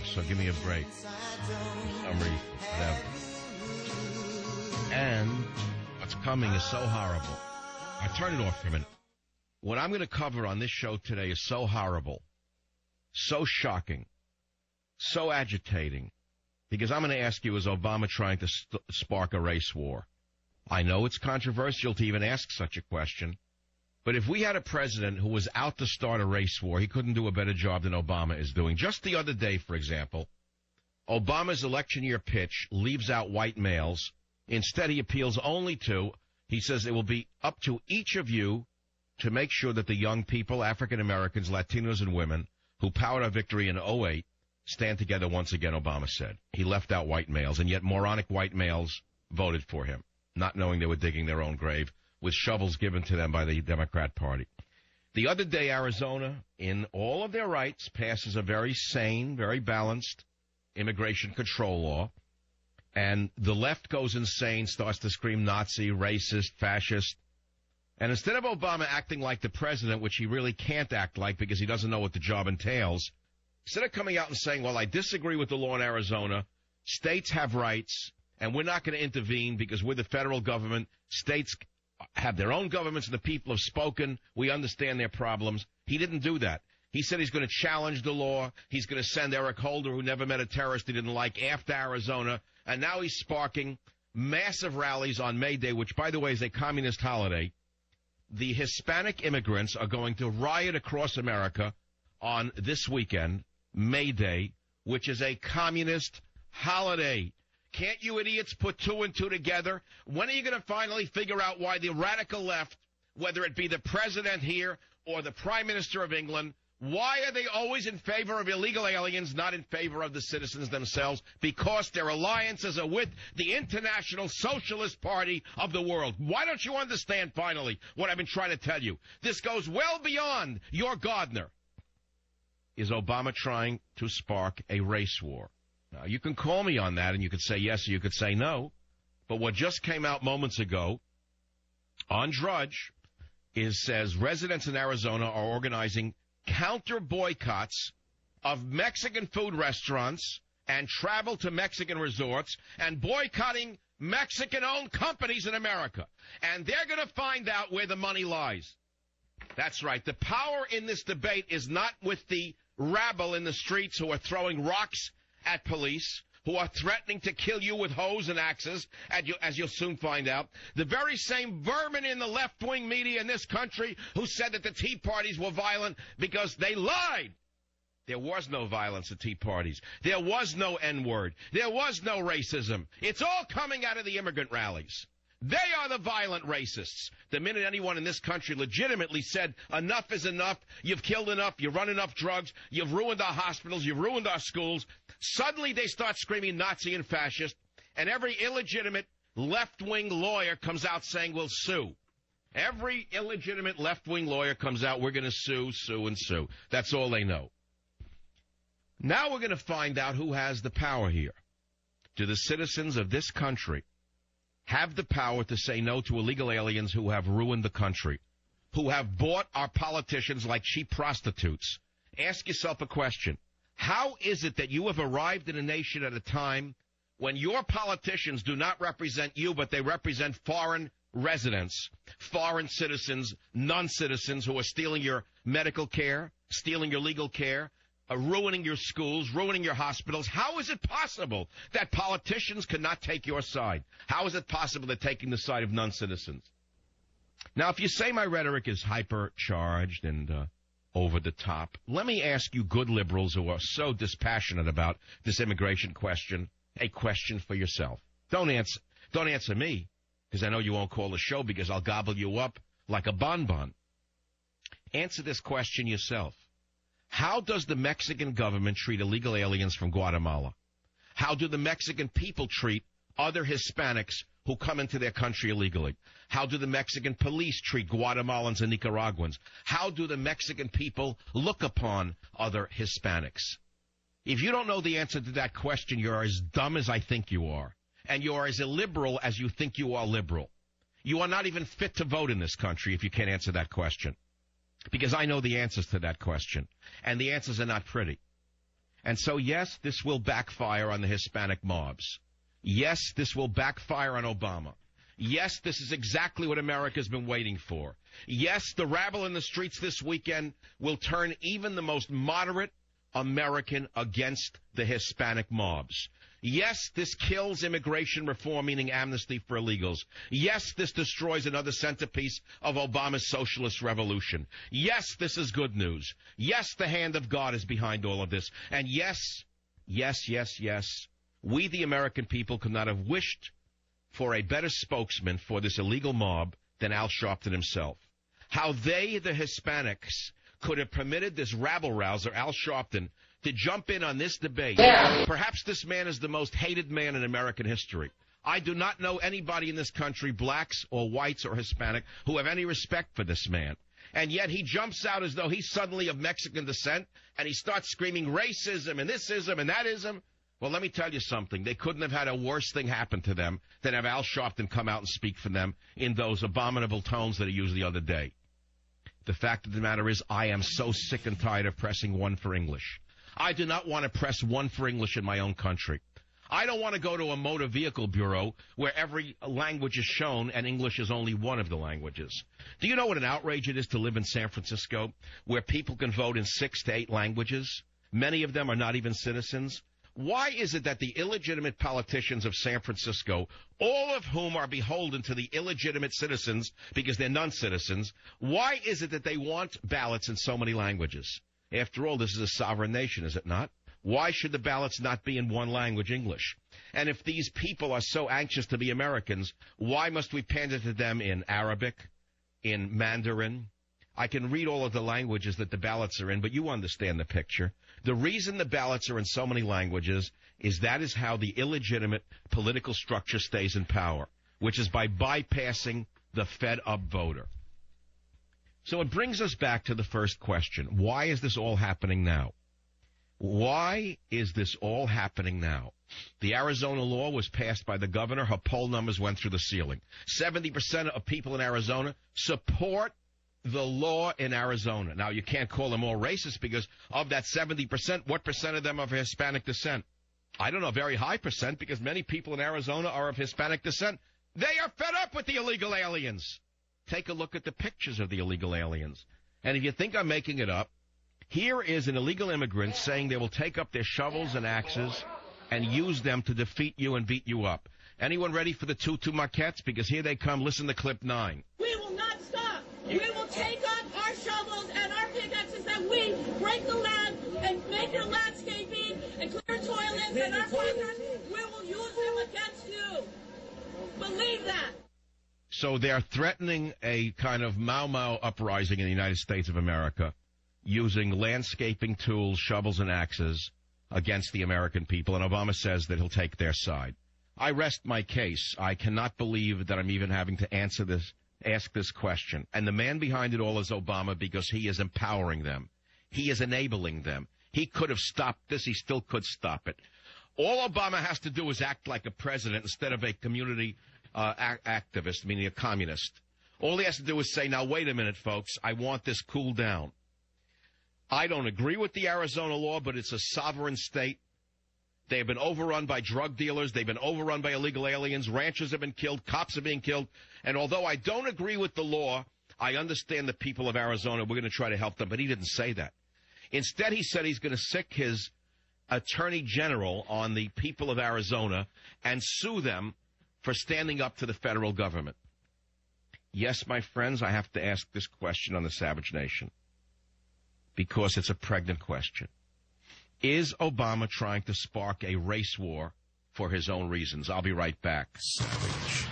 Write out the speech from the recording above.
so give me a break. For some reason, whatever. And what's coming is so horrible. I turn it off for a minute. What I'm going to cover on this show today is so horrible, so shocking, so agitating, because I'm going to ask you, is Obama trying to spark a race war? I know it's controversial to even ask such a question, but if we had a president who was out to start a race war, he couldn't do a better job than Obama is doing. Just the other day, for example, Obama's election year pitch leaves out white males. Instead, he appeals only to, he says, it will be up to each of you to make sure that the young people, African Americans, Latinos, and women who powered our victory in 2008 stand together once again, Obama said. He left out white males, and yet moronic white males voted for him, not knowing they were digging their own grave with shovels given to them by the Democrat Party. The other day, Arizona, in all of their rights, passes a very sane, very balanced immigration control law, and the left goes insane, starts to scream Nazi, racist, fascist. And instead of Obama acting like the president, which he really can't act like because he doesn't know what the job entails, instead of coming out and saying, well, I disagree with the law in Arizona, states have rights, and we're not going to intervene because we're the federal government, states have their own governments, and the people have spoken, we understand their problems. He didn't do that. He said he's going to challenge the law, he's going to send Eric Holder, who never met a terrorist he didn't like, after Arizona, and now he's sparking massive rallies on May Day, which, by the way, is a communist holiday. The Hispanic immigrants are going to riot across America on this weekend, May Day, which is a communist holiday. Can't you idiots put two and two together? When are you going to finally figure out why the radical left, whether it be the president here or the Prime Minister of England, why are they always in favor of illegal aliens, not in favor of the citizens themselves? Because their alliances are with the International Socialist Party of the world. Why don't you understand, finally, what I've been trying to tell you? This goes well beyond your Gardner. Is Obama trying to spark a race war? Now, you can call me on that, and you could say yes or you could say no. But what just came out moments ago on Drudge says residents in Arizona are organizing counter boycotts of Mexican food restaurants and travel to Mexican resorts and boycotting Mexican-owned companies in America. And they're going to find out where the money lies. That's right. The power in this debate is not with the rabble in the streets who are throwing rocks at police, who are threatening to kill you with hoes and axes, as you'll soon find out. The very same vermin in the left-wing media in this country who said that the Tea Parties were violent because they lied. There was no violence at Tea Parties. There was no N-word. There was no racism. It's all coming out of the immigrant rallies. They are the violent racists. The minute anyone in this country legitimately said, enough is enough, you've killed enough, you've run enough drugs, you've ruined our hospitals, you've ruined our schools, suddenly they start screaming Nazi and fascist, and every illegitimate left-wing lawyer comes out saying we'll sue. Every illegitimate left-wing lawyer comes out, we're going to sue, sue, and sue. That's all they know. Now we're going to find out who has the power here. Do the citizens of this country have the power to say no to illegal aliens who have ruined the country, who have bought our politicians like cheap prostitutes? Ask yourself a question. How is it that you have arrived in a nation at a time when your politicians do not represent you, but they represent foreign residents, foreign citizens, non-citizens who are stealing your medical care, stealing your legal care, ruining your schools, ruining your hospitals? How is it possible that politicians cannot take your side? How is it possible they're taking the side of non-citizens? Now, if you say my rhetoric is hypercharged and over the top, let me ask you good liberals who are so dispassionate about this immigration question, a question for yourself. Don't answer me, because I know you won't call the show because I'll gobble you up like a bonbon. Answer this question yourself. How does the Mexican government treat illegal aliens from Guatemala? How do the Mexican people treat other Hispanics who come into their country illegally? How do the Mexican police treat Guatemalans and Nicaraguans? How do the Mexican people look upon other Hispanics? If you don't know the answer to that question, you're as dumb as I think you are, and you're as illiberal as you think you are liberal. You are not even fit to vote in this country if you can't answer that question. Because I know the answers to that question, and the answers are not pretty. And so, yes, this will backfire on the Hispanic mobs. Yes, this will backfire on Obama. Yes, this is exactly what America's been waiting for. Yes, the rabble in the streets this weekend will turn even the most moderate American against the Hispanic mobs. Yes, this kills immigration reform, meaning amnesty for illegals. Yes, this destroys another centerpiece of Obama's socialist revolution. Yes, this is good news. Yes, the hand of God is behind all of this. And yes, we, the American people, could not have wished for a better spokesman for this illegal mob than Al Sharpton himself. How they, the Hispanics, could have permitted this rabble-rouser, Al Sharpton, to jump in on this debate. Perhaps this man is the most hated man in American history. I do not know anybody in this country, blacks or whites or Hispanic, who have any respect for this man. And yet he jumps out as though he's suddenly of Mexican descent, and he starts screaming racism and this ism and that ism. Well, let me tell you something. They couldn't have had a worse thing happen to them than have Al Sharpton come out and speak for them in those abominable tones that he used the other day. The fact of the matter is, I am so sick and tired of pressing one for English. I do not want to press one for English in my own country. I don't want to go to a motor vehicle bureau where every language is shown and English is only one of the languages. Do you know what an outrage it is to live in San Francisco, where people can vote in 6 to 8 languages? Many of them are not even citizens. Why is it that the illegitimate politicians of San Francisco, all of whom are beholden to the illegitimate citizens because they're non-citizens, why is it that they want ballots in so many languages? After all, this is a sovereign nation, is it not? Why should the ballots not be in one language, English? And if these people are so anxious to be Americans, why must we pander to them in Arabic, in Mandarin? I can read all of the languages that the ballots are in, but you understand the picture. The reason the ballots are in so many languages is that is how the illegitimate political structure stays in power, which is by bypassing the fed-up voter. So it brings us back to the first question. Why is this all happening now? Why is this all happening now? The Arizona law was passed by the governor. Her poll numbers went through the ceiling. 70% of people in Arizona support the law in Arizona. Now, you can't call them all racist because of that 70%, what percent of them are of Hispanic descent? I don't know, a very high percent, because many people in Arizona are of Hispanic descent. They are fed up with the illegal aliens. Take a look at the pictures of the illegal aliens. And if you think I'm making it up, here is an illegal immigrant saying they will take up their shovels and axes and use them to defeat you and beat you up. Anyone ready for the Tutu Marquettes? Because here they come. Listen to clip 9. We will not stop. We will take up our shovels and our pickaxes and we break the land and make your landscaping and clear toilets and our partners. We will use them against you. Believe that. So they're threatening a kind of Mau Mau uprising in the United States of America using landscaping tools, shovels, and axes against the American people. And Obama says that he'll take their side. I rest my case. I cannot believe that I'm even having to ask this question. And the man behind it all is Obama, because he is empowering them. He is enabling them. He could have stopped this. He still could stop it. All Obama has to do is act like a president instead of a community activist, meaning a communist. All he has to do is say, now, wait a minute, folks. I want this cooled down. I don't agree with the Arizona law, but it's a sovereign state. They have been overrun by drug dealers. They've been overrun by illegal aliens. Ranchers have been killed. Cops are being killed. And although I don't agree with the law, I understand the people of Arizona. We're going to try to help them. But he didn't say that. Instead, he said he's going to sic his attorney general on the people of Arizona and sue them for standing up to the federal government. Yes, my friends, I have to ask this question on the Savage Nation because it's a pregnant question. Is Obama trying to spark a race war for his own reasons? I'll be right back. Savage.